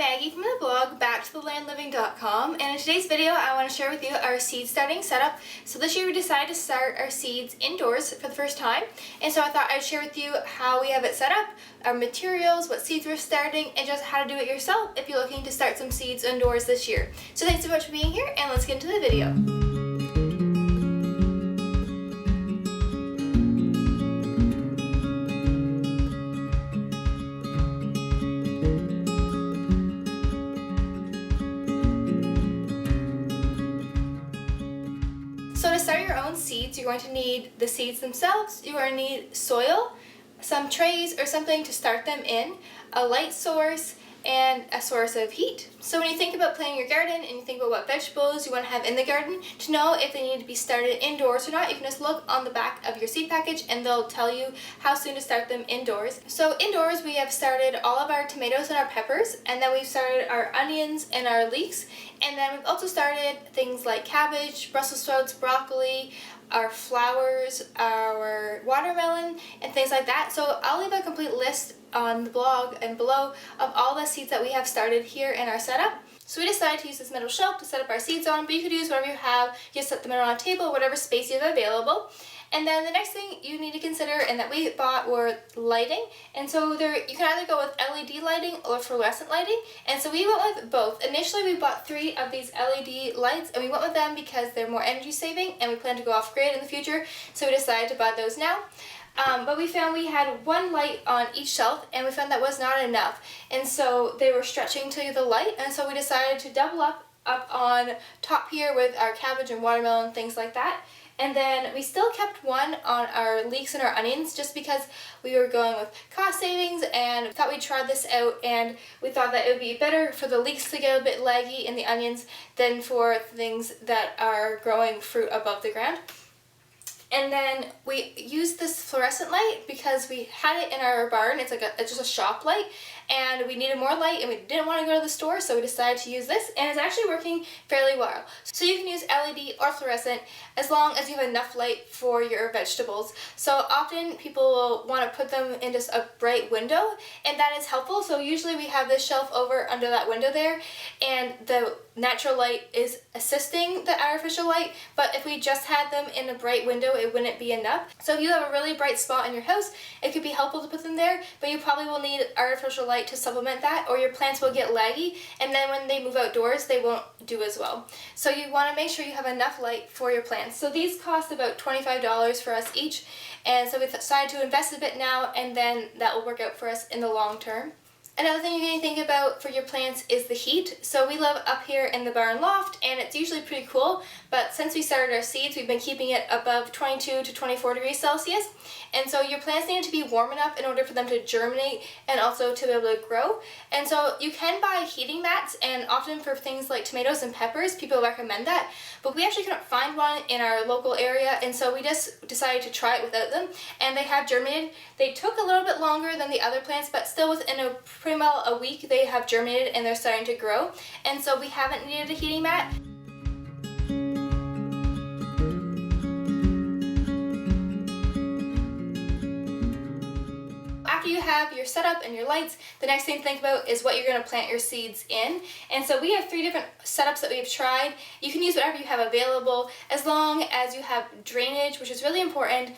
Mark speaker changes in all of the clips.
Speaker 1: Maggie from the blog backtothelandliving.com, and in today's video I want to share with you our seed starting setup. So this year we decided to start our seeds indoors for the first time, and so I thought I'd share with you how we have it set up, our materials, what seeds we're starting, and just how to do it yourself if you're looking to start some seeds indoors this year. So thanks so much for being here, and let's get into the video. So to start your own seeds, you're going to need the seeds themselves, you're going to need soil, some trays or something to start them in, a light source, and a source of heat. So when you think about planting your garden and you think about what vegetables you want to have in the garden, to know if they need to be started indoors or not, you can just look on the back of your seed package and they'll tell you how soon to start them indoors. So indoors we have started all of our tomatoes and our peppers, and then we've started our onions and our leeks, and then we've also started things like cabbage, Brussels sprouts, broccoli, our flowers, our watermelon, and things like that. So I'll leave a complete list on the blog and below of all the seeds that we have started here in our setup. So we decided to use this metal shelf to set up our seeds on, but you could use whatever you have. You set them on a table, whatever space you have available. And then the next thing you need to consider and that we bought were lighting. And so you can either go with LED lighting or fluorescent lighting. And so we went with both. Initially we bought 3 of these LED lights, and we went with them because they're more energy saving and we plan to go off grid in the future. So we decided to buy those now. But we found we had one light on each shelf, and we found that was not enough. And so they were stretching to the light, and so we decided to double up on top here with our cabbage and watermelon, things like that. And then we still kept one on our leeks and our onions just because we were going with cost savings, and we thought we'd try this out, and we thought that it would be better for the leeks to get a bit leggy in the onions than for things that are growing fruit above the ground. And then we used this fluorescent light because we had it in our barn. It's like just a shop light, and we needed more light and we didn't want to go to the store, so we decided to use this, and it's actually working fairly well. So you can use LED or fluorescent as long as you have enough light for your vegetables. So often people will want to put them in just a bright window, and that is helpful. So usually we have this shelf over under that window there, and the natural light is assisting the artificial light, but if we just had them in a bright window, it wouldn't be enough. So if you have a really bright spot in your house, it could be helpful to put them there, but you probably will need artificial light to supplement that, or your plants will get laggy, and then when they move outdoors, they won't do as well. So you want to make sure you have enough light for your plants. So these cost about $25 for us each, and so we decided to invest a bit now, and then that will work out for us in the long term. Another thing you need to think about for your plants is the heat. So we live up here in the barn loft, and it's usually pretty cool, but since we started our seeds, we've been keeping it above 22 to 24 degrees Celsius. And so your plants need to be warm enough in order for them to germinate and also to be able to grow. And so you can buy heating mats, and often for things like tomatoes and peppers, people recommend that. But we actually couldn't find one in our local area, and so we just decided to try it without them, and they have germinated. They took a little bit longer than the other plants, but still within pretty well a week they have germinated and they're starting to grow. And so we haven't needed a heating mat. After you have your setup and your lights, the next thing to think about is what you're going to plant your seeds in. And so we have 3 different setups that we've tried. You can use whatever you have available as long as you have drainage, which is really important,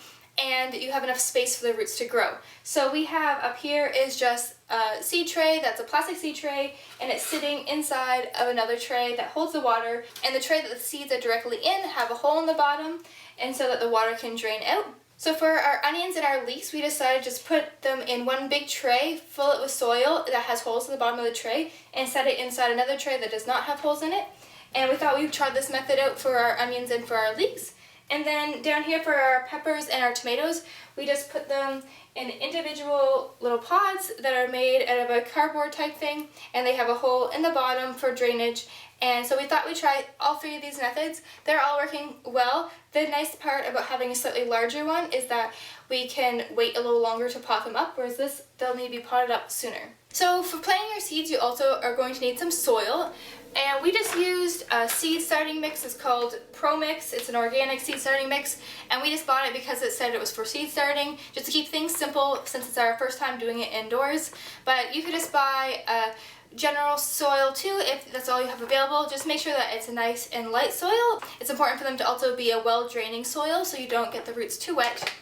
Speaker 1: and you have enough space for the roots to grow. So we have up here is just a seed tray that's a plastic seed tray, and it's sitting inside of another tray that holds the water, and the tray that the seeds are directly in have a hole in the bottom, and so that the water can drain out. So for our onions and our leeks, we decided to just put them in one big tray, fill it with soil that has holes in the bottom of the tray, and set it inside another tray that does not have holes in it. And we thought we'd try this method out for our onions and for our leeks. And then down here for our peppers and our tomatoes, we just put them in individual little pods that are made out of a cardboard type thing, and they have a hole in the bottom for drainage. And so we thought we'd try all 3 of these methods. They're all working well. The nice part about having a slightly larger one is that we can wait a little longer to pot them up, whereas this, they'll need to be potted up sooner. So for planting your seeds, you also are going to need some soil. And we just used a seed starting mix. It's called Pro Mix. It's an organic seed starting mix, and we just bought it because it said it was for seed starting, just to keep things simple since it's our first time doing it indoors. But you could just buy a general soil too, if that's all you have available. Just make sure that it's a nice and light soil. It's important for them to also be a well-draining soil so you don't get the roots too wet.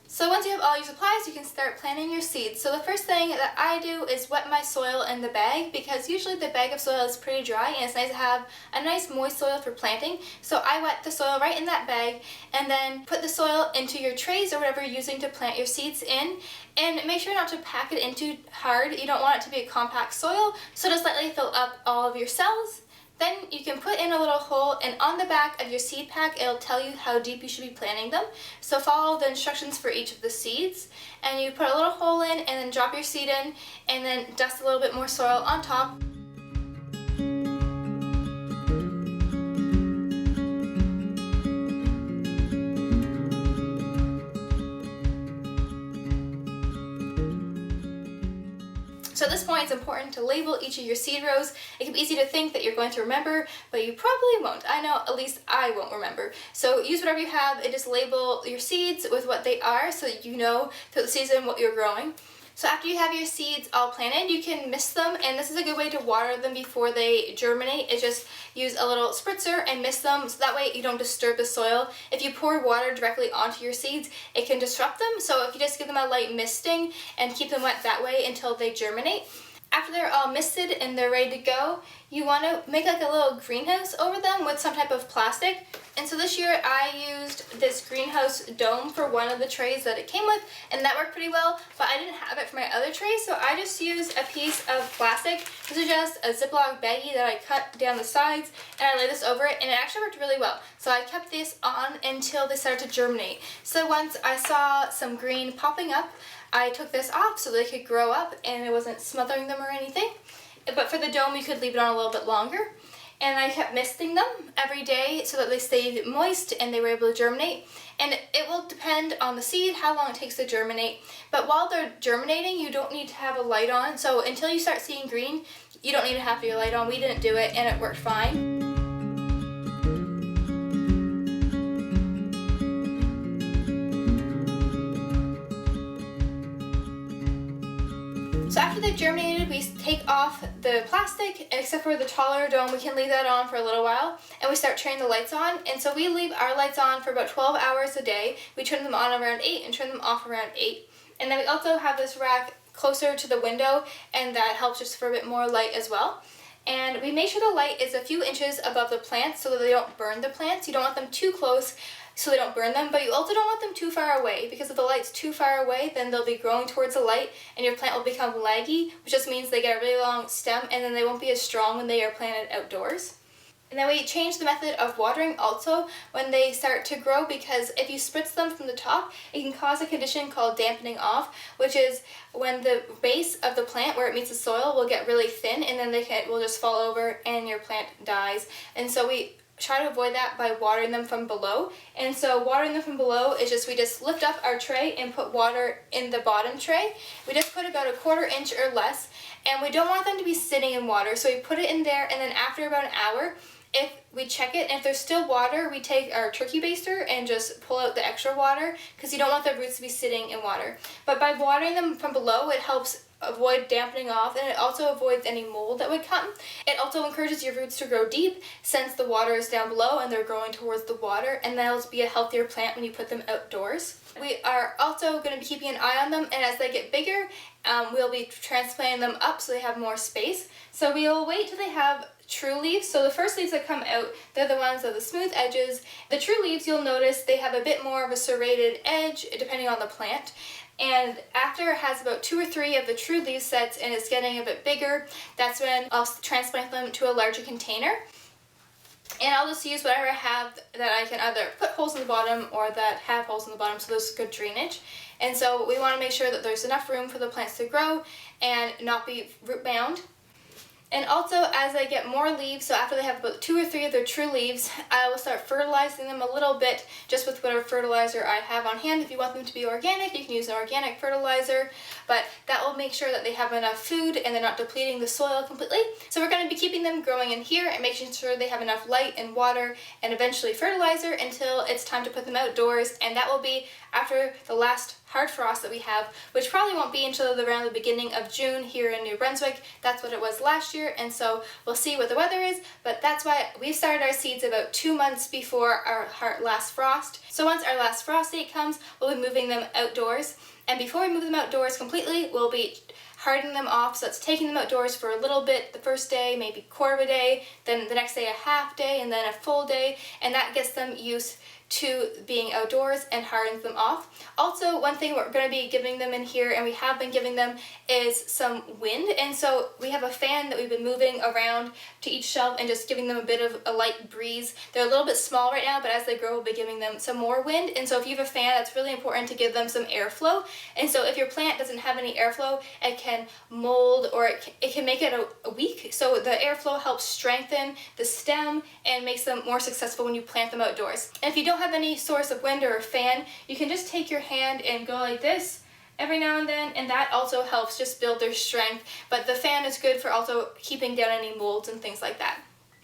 Speaker 1: So once you have all your supplies, you can start planting your seeds. So the first thing that I do is wet my soil in the bag, because usually the bag of soil is pretty dry and it's nice to have a nice moist soil for planting. So I wet the soil right in that bag and then put the soil into your trays or whatever you're using to plant your seeds in. And make sure not to pack it in too hard. You don't want it to be a compact soil, so just lightly fill up all of your cells. Then you can put in a little hole, and on the back of your seed pack it'll tell you how deep you should be planting them. So follow the instructions for each of the seeds, and you put a little hole in and then drop your seed in and then dust a little bit more soil on top. So at this point, it's important to label each of your seed rows. It can be easy to think that you're going to remember, but you probably won't. I know, at least I won't remember. So use whatever you have and just label your seeds with what they are so that you know throughout the season what you're growing. So after you have your seeds all planted, you can mist them, and this is a good way to water them before they germinate. Is just use a little spritzer and mist them, so that way you don't disturb the soil. If you pour water directly onto your seeds, it can disrupt them. So if you just give them a light misting and keep them wet that way until they germinate. After they're all misted and they're ready to go, you want to make like a little greenhouse over them with some type of plastic. And so this year I used this greenhouse dome for one of the trays that it came with, and that worked pretty well, but I didn't have it for my other trays, so I just used a piece of plastic. This is just a Ziploc baggie that I cut down the sides, and I laid this over it, and it actually worked really well. So I kept this on until they started to germinate. So once I saw some green popping up, I took this off so they could grow up and it wasn't smothering them or anything. But for the dome, you could leave it on a little bit longer. And I kept misting them every day so that they stayed moist and they were able to germinate. And it will depend on the seed how long it takes to germinate. But while they're germinating, you don't need to have a light on. So until you start seeing green, you don't need to have your light on. We didn't do it and it worked fine. So after they've germinated, we take off the plastic, except for the taller dome, we can leave that on for a little while, and we start turning the lights on. And so we leave our lights on for about 12 hours a day. We turn them on around 8 and turn them off around 8. And then we also have this rack closer to the window, and that helps just for a bit more light as well. And we make sure the light is a few inches above the plants so that they don't burn the plants. You don't want them too close so they don't burn them, but you also don't want them too far away, because if the light's too far away, then they'll be growing towards the light and your plant will become laggy, which just means they get a really long stem and then they won't be as strong when they are planted outdoors. And then we change the method of watering also when they start to grow, because if you spritz them from the top, it can cause a condition called dampening off, which is when the base of the plant where it meets the soil will get really thin, and then will just fall over and your plant dies. And so we try to avoid that by watering them from below. And so watering them from below is just, we just lift up our tray and put water in the bottom tray. We just put about a 1/4 inch or less, and we don't want them to be sitting in water. So we put it in there, and then after about an hour, if we check it, and if there's still water, we take our turkey baster and just pull out the extra water, because you don't want the roots to be sitting in water. But by watering them from below, it helps avoid dampening off, and it also avoids any mold that would come. It also encourages your roots to grow deep, since the water is down below and they're growing towards the water, and that'll be a healthier plant when you put them outdoors. We are also going to be keeping an eye on them, and as they get bigger, we'll be transplanting them up so they have more space. So we'll wait till they have true leaves. So the first leaves that come out, they're the ones with the smooth edges. The true leaves, you'll notice they have a bit more of a serrated edge depending on the plant. And after it has about 2 or 3 of the true leaf sets and it's getting a bit bigger, that's when I'll transplant them to a larger container. And I'll just use whatever I have that I can either put holes in the bottom or that have holes in the bottom, so there's good drainage. And so we want to make sure that there's enough room for the plants to grow and not be root bound. And also, as I get more leaves, so after they have about 2 or 3 of their true leaves, I will start fertilizing them a little bit, just with whatever fertilizer I have on hand. If you want them to be organic, you can use an organic fertilizer, but that will make sure that they have enough food and they're not depleting the soil completely. So we're going to be keeping them growing in here and making sure they have enough light and water and eventually fertilizer until it's time to put them outdoors, and that will be after the last hard frost that we have, which probably won't be until around the beginning of June here in New Brunswick. That's what it was last year, and so we'll see what the weather is, but that's why we started our seeds about 2 months before our last frost. So once our last frost date comes, we'll be moving them outdoors, and before we move them outdoors completely, we'll be hardening them off. So it's taking them outdoors for a little bit the first day, maybe quarter of a day, then the next day a half day, and then a full day, and that gets them used to being outdoors and hardens them off. Also, one thing we're going to be giving them in here, and we have been giving them, is some wind. And so we have a fan that we've been moving around to each shelf and just giving them a bit of a light breeze. They're a little bit small right now, but as they grow, we'll be giving them some more wind. And so if you have a fan, that's really important to give them some airflow. And so if your plant doesn't have any airflow, it can mold, or it can make it a weak. So the airflow helps strengthen the stem and makes them more successful when you plant them outdoors. And if you don't have any source of wind or a fan, you can just take your hand and go like this every now and then, and that also helps just build their strength. But the fan is good for also keeping down any molds and things like that.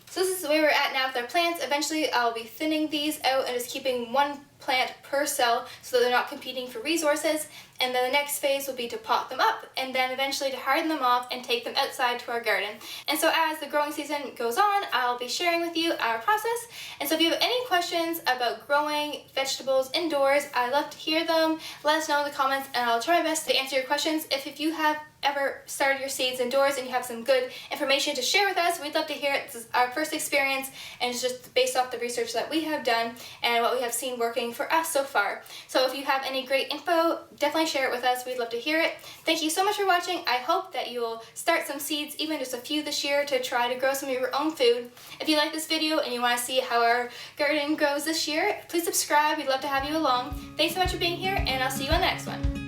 Speaker 1: So this is the way we're at now with our plants. Eventually I'll be thinning these out and just keeping one plant per cell so that they're not competing for resources. And then the next phase will be to pot them up, and then eventually to harden them off and take them outside to our garden. And so as the growing season goes on, I'll be sharing with you our process. And so if you have any questions about growing vegetables indoors, I'd love to hear them. Let us know in the comments, and I'll try my best to answer your questions. If you have ever started your seeds indoors and you have some good information to share with us, we'd love to hear it. This is our first experience, and it's just based off the research that we have done and what we have seen working for us so far. So if you have any great info, definitely share it with us. We'd love to hear it. Thank you so much for watching. I hope that you will start some seeds, even just a few this year, to try to grow some of your own food. If you like this video and you want to see how our garden grows this year, please subscribe. We'd love to have you along. Thanks so much for being here, and I'll see you on the next one.